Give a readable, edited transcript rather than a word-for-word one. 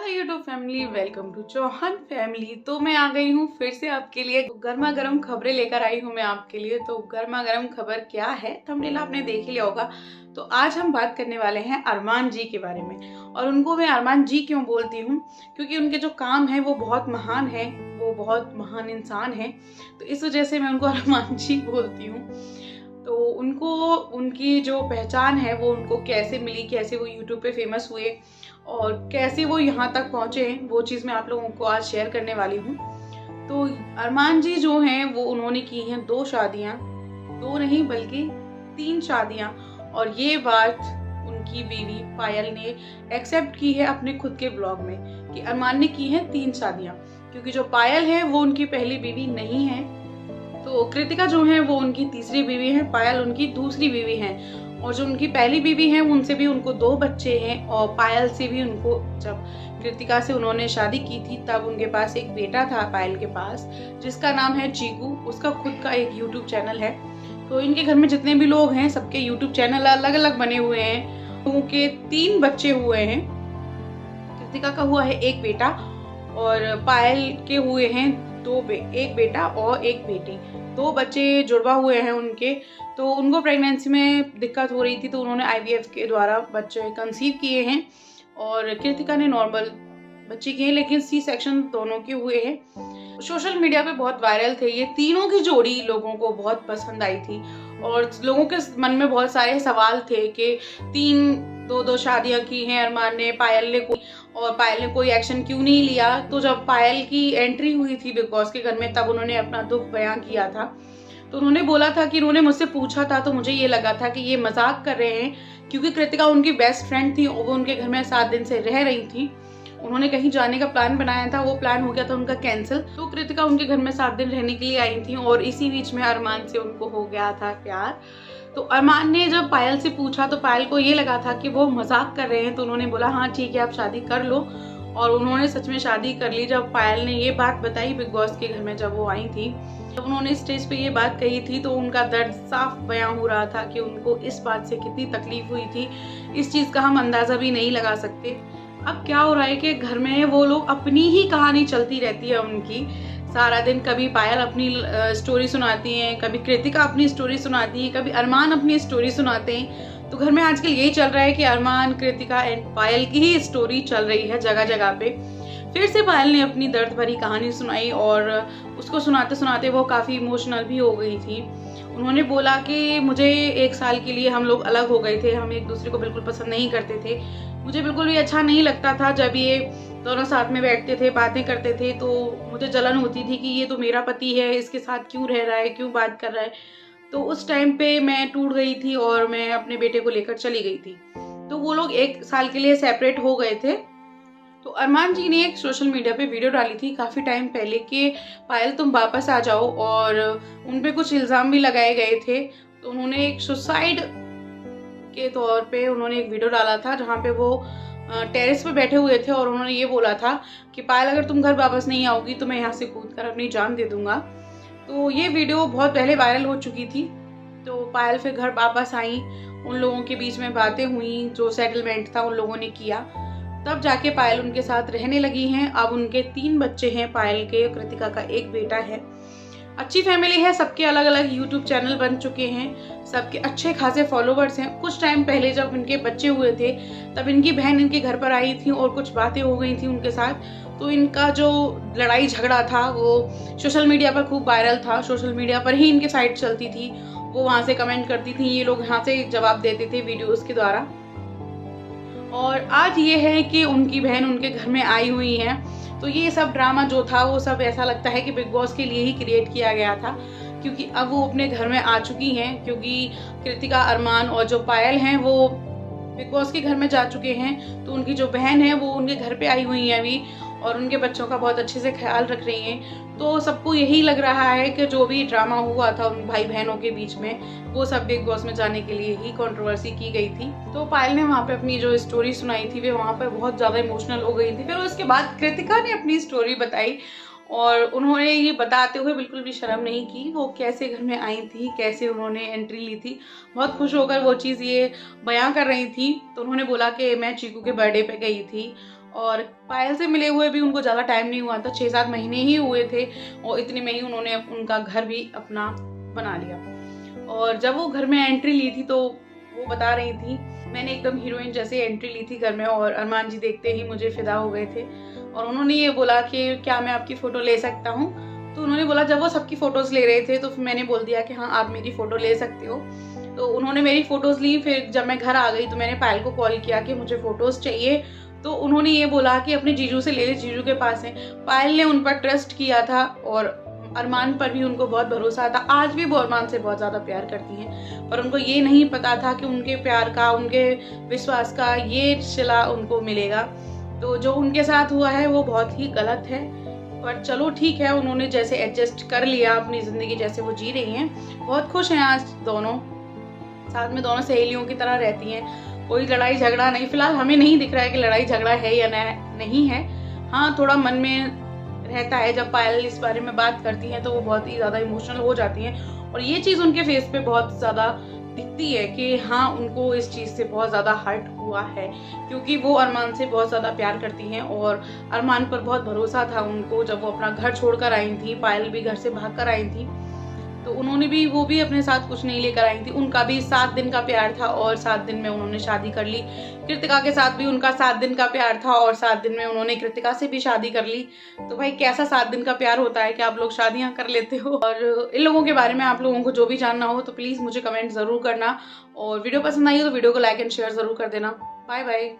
Hello YouTube family, welcome to Chauhan family. तो मैं आ गई हूँ फिर से आपके लिए गर्मा गर्म खबरें लेकर आई हूँ मैं आपके लिए। तो गर्मा गर्म खबर क्या है, थंबनेल आपने देख ही लिया होगा। तो आज हम बात करने वाले हैं अरमान जी के बारे में। और उनको मैं अरमान जी क्यों बोलती हूँ, क्योंकि उनके जो काम है वो बहुत महान है, वो बहुत महान इंसान है। तो इस वजह से मैं उनको अरमान जी बोलती हूँ। तो उनको उनकी जो पहचान है वो उनको कैसे मिली, कैसे वो यूट्यूब पे फेमस हुए और कैसे वो यहाँ तक पहुँचे हैं, वो चीज़ मैं आप लोगों को आज शेयर करने वाली हूँ। तो अरमान जी जो हैं वो उन्होंने की हैं 2 शादियाँ, 2 नहीं बल्कि 3 शादियाँ। और ये बात उनकी बीवी पायल ने एक्सेप्ट की है अपने खुद के ब्लॉग में कि अरमान ने की हैं 3 शादियाँ, क्योंकि जो पायल है वो उनकी पहली बीवी नहीं है। तो कृतिका जो है वो उनकी तीसरी बीवी है, पायल उनकी दूसरी बीवी है। और जो उनकी पहली बीवी है उनसे भी उनको 2 बच्चे हैं। और पायल से भी उनको, जब कृतिका से उन्होंने शादी की थी तब उनके पास एक बेटा था पायल के पास, जिसका नाम है चीकू। उसका खुद का एक यूट्यूब चैनल है। तो इनके घर में जितने भी लोग हैं सबके यूट्यूब चैनल अलग अलग बने हुए हैं। लोगों के 3 बच्चे हुए हैं। कृतिका का हुआ है 1 बेटा और पायल के हुए हैं 1 बेटा और 1 बेटी। 2 बच्चे जुड़वा हुए हैं उनके। तो उनको प्रेगनेंसी में दिक्कत हो रही थी तो उन्होंने IVF के द्वारा बच्चे कंसीव किए हैं। और कृतिका ने नॉर्मल बच्चे किए, लेकिन C सेक्शन दोनों के हुए हैं। सोशल मीडिया पे बहुत वायरल थे ये तीनों की जोड़ी, लोगों को बहुत पसंद आई थी। और लोगों के मन में बहुत सारे सवाल थे कि 2 शादियां की हैं अरमान ने, पायल ने कोई एक्शन क्यों नहीं लिया। तो जब पायल की एंट्री हुई थी बिग बॉस के घर में तब उन्होंने अपना दुख बयां किया था। तो उन्होंने बोला था कि उन्होंने मुझसे पूछा था तो मुझे ये लगा था कि ये मजाक कर रहे हैं, क्योंकि कृतिका उनकी बेस्ट फ्रेंड थी और वो उनके घर में 7 दिन से रह रही थी। उन्होंने कहीं जाने का प्लान बनाया था, वो प्लान हो गया था उनका कैंसिल। तो कृतिका उनके घर में 7 दिन रहने के लिए आई थी और इसी बीच में अरमान से उनको हो गया था प्यार। तो अरमान ने जब पायल से पूछा तो पायल को ये लगा था कि वो मजाक कर रहे हैं। तो उन्होंने बोला हाँ ठीक है आप शादी कर लो। और उन्होंने सच में शादी कर ली। जब पायल ने ये बात बताई बिग बॉस के घर में जब वो आई थी, जब उन्होंने स्टेज पे ये बात कही थी तो उनका दर्द साफ बयां हो रहा था कि उनको इस बात से कितनी तकलीफ हुई थी। इस चीज़ का हम अंदाज़ा भी नहीं लगा सकते। अब क्या हो रहा है कि घर में वो लोग अपनी ही कहानी चलती रहती है उनकी सारा दिन। कभी पायल अपनी स्टोरी सुनाती हैं, कभी कृतिका अपनी स्टोरी सुनाती है, कभी अरमान अपनी स्टोरी सुनाते हैं। तो घर में आजकल यही चल रहा है कि अरमान, कृतिका एंड पायल की ही स्टोरी चल रही है जगह जगह पे। फिर से पायल ने अपनी दर्द भरी कहानी सुनाई और उसको सुनाते सुनाते वो काफ़ी इमोशनल भी हो गई थी। उन्होंने बोला कि मुझे 1 साल के लिए हम लोग अलग हो गए थे, हम एक दूसरे को बिल्कुल पसंद नहीं करते थे। मुझे बिल्कुल भी अच्छा नहीं लगता था जब ये दोनों साथ में बैठते थे, बातें करते थे। तो मुझे जलन होती थी कि ये तो मेरा पति है, इसके साथ क्यों रह रहा है, क्यों बात कर रहा है। तो उस टाइम पे मैं टूट गई थी और मैं अपने बेटे को लेकर चली गई थी। तो वो लोग 1 साल के लिए सेपरेट हो गए थे। तो अरमान जी ने एक सोशल मीडिया पे वीडियो डाली थी काफ़ी टाइम पहले कि पायल तुम वापस आ जाओ, और उन पे कुछ इल्ज़ाम भी लगाए गए थे। तो उन्होंने एक सुसाइड के तौर पे उन्होंने एक वीडियो डाला था जहाँ पे वो टेरेस पे बैठे हुए थे और उन्होंने ये बोला था कि पायल अगर तुम घर वापस नहीं आओगी तो मैं यहाँ से कूद कर अपनी जान दे दूंगा। तो ये वीडियो बहुत पहले वायरल हो चुकी थी। तो पायल फिर घर वापस आई, उन लोगों के बीच में बातें हुई, जो सेटलमेंट था उन लोगों ने किया, तब जाके पायल उनके साथ रहने लगी हैं। अब उनके 3 बच्चे हैं पायल के, कृतिका का 1 बेटा है। अच्छी फैमिली है, सबके अलग अलग यूट्यूब चैनल बन चुके हैं, सबके अच्छे खासे फॉलोवर्स हैं। कुछ टाइम पहले जब इनके बच्चे हुए थे तब इनकी बहन इनके घर पर आई थी और कुछ बातें हो गई थी उनके साथ। तो इनका जो लड़ाई झगड़ा था वो सोशल मीडिया पर खूब वायरल था। सोशल मीडिया पर ही इनकी साइड चलती थी, वो वहाँ से कमेंट करती थी, ये लोग यहाँ से जवाब देते थे वीडियोज़ के द्वारा। और आज ये है कि उनकी बहन उनके घर में आई हुई है। तो ये सब ड्रामा जो था वो सब ऐसा लगता है कि बिग बॉस के लिए ही क्रिएट किया गया था, क्योंकि अब वो अपने घर में आ चुकी हैं। क्योंकि कृतिका, अरमान और जो पायल हैं वो बिग बॉस के घर में जा चुके हैं। तो उनकी जो बहन है वो उनके घर पे आई हुई है अभी और उनके बच्चों का बहुत अच्छे से ख्याल रख रही हैं। तो सबको यही लग रहा है कि जो भी ड्रामा हुआ था उन भाई बहनों के बीच में वो सब बिग बॉस में जाने के लिए ही कंट्रोवर्सी की गई थी। तो पायल ने वहाँ पे अपनी जो स्टोरी सुनाई थी वे वहाँ पे बहुत ज़्यादा इमोशनल हो गई थी। फिर उसके बाद कृतिका ने अपनी स्टोरी बताई और उन्होंने ये बताते हुए बिल्कुल भी शर्म नहीं की वो कैसे घर में आई थी, कैसे उन्होंने एंट्री ली थी। बहुत खुश होकर वो चीज़ ये बयां कर रही थी। तो उन्होंने बोला कि मैं चीकू के बर्थडे पे गई थी और पायल से मिले हुए भी उनको ज़्यादा टाइम नहीं हुआ था, 6-7 महीने ही हुए थे और इतने में ही उन्होंने उनका घर भी अपना बना लिया। और जब वो घर में एंट्री ली थी तो वो बता रही थी, मैंने एकदम हीरोइन जैसे एंट्री ली थी घर में और अरमान जी देखते ही मुझे फिदा हो गए थे। और उन्होंने ये बोला कि क्या मैं आपकी फ़ोटो ले सकता हूँ? तो उन्होंने बोला, जब वो सबकी फ़ोटोज़ ले रहे थे तो फिर मैंने बोल दिया कि हाँ आप मेरी फ़ोटो ले सकते हो। तो उन्होंने मेरी फ़ोटोज़ ली। फिर जब मैं घर आ गई तो मैंने पायल को कॉल किया कि मुझे फ़ोटोज़ चाहिए। तो उन्होंने ये बोला कि अपने जीजू से ले ले, जीजू के पास है। पायल ने उन पर ट्रस्ट किया था और अरमान पर भी उनको बहुत भरोसा था। आज भी वो अरमान से बहुत ज़्यादा प्यार करती हैं, पर उनको ये नहीं पता था कि उनके प्यार का, उनके विश्वास का ये सिला उनको मिलेगा। तो जो उनके साथ हुआ है वो बहुत ही गलत है, पर चलो ठीक है, उन्होंने जैसे एडजस्ट कर लिया अपनी ज़िंदगी, जैसे वो जी रही हैं। बहुत खुश हैं आज दोनों, साथ में दोनों सहेलियों की तरह रहती हैं। कोई लड़ाई झगड़ा नहीं, फिलहाल हमें नहीं दिख रहा है कि लड़ाई झगड़ा है या नहीं है। हाँ, थोड़ा मन में रहता है, जब पायल इस बारे में बात करती हैं तो वो बहुत ही ज़्यादा इमोशनल हो जाती हैं और ये चीज़ उनके फेस पे बहुत ज़्यादा दिखती है कि हाँ, उनको इस चीज़ से बहुत ज़्यादा हर्ट हुआ है, क्योंकि वो अरमान से बहुत ज़्यादा प्यार करती हैं और अरमान पर बहुत भरोसा था उनको। जब वो अपना घर छोड़कर आई थी, पायल भी घर से भाग कर आई थी, तो उन्होंने भी, वो भी अपने साथ कुछ नहीं लेकर आई थी। उनका भी 7 दिन का प्यार था और 7 दिन में उन्होंने शादी कर ली। कृतिका के साथ भी उनका 7 दिन का प्यार था और 7 दिन में उन्होंने कृतिका से भी शादी कर ली। तो भाई कैसा 7 दिन का प्यार होता है कि आप लोग शादियां कर लेते हो। और इन लोगों के बारे में आप लोगों को जो भी जानना हो तो प्लीज़ मुझे कमेंट ज़रूर करना, और वीडियो पसंद आई हो तो वीडियो को लाइक एंड शेयर ज़रूर कर देना। Bye bye.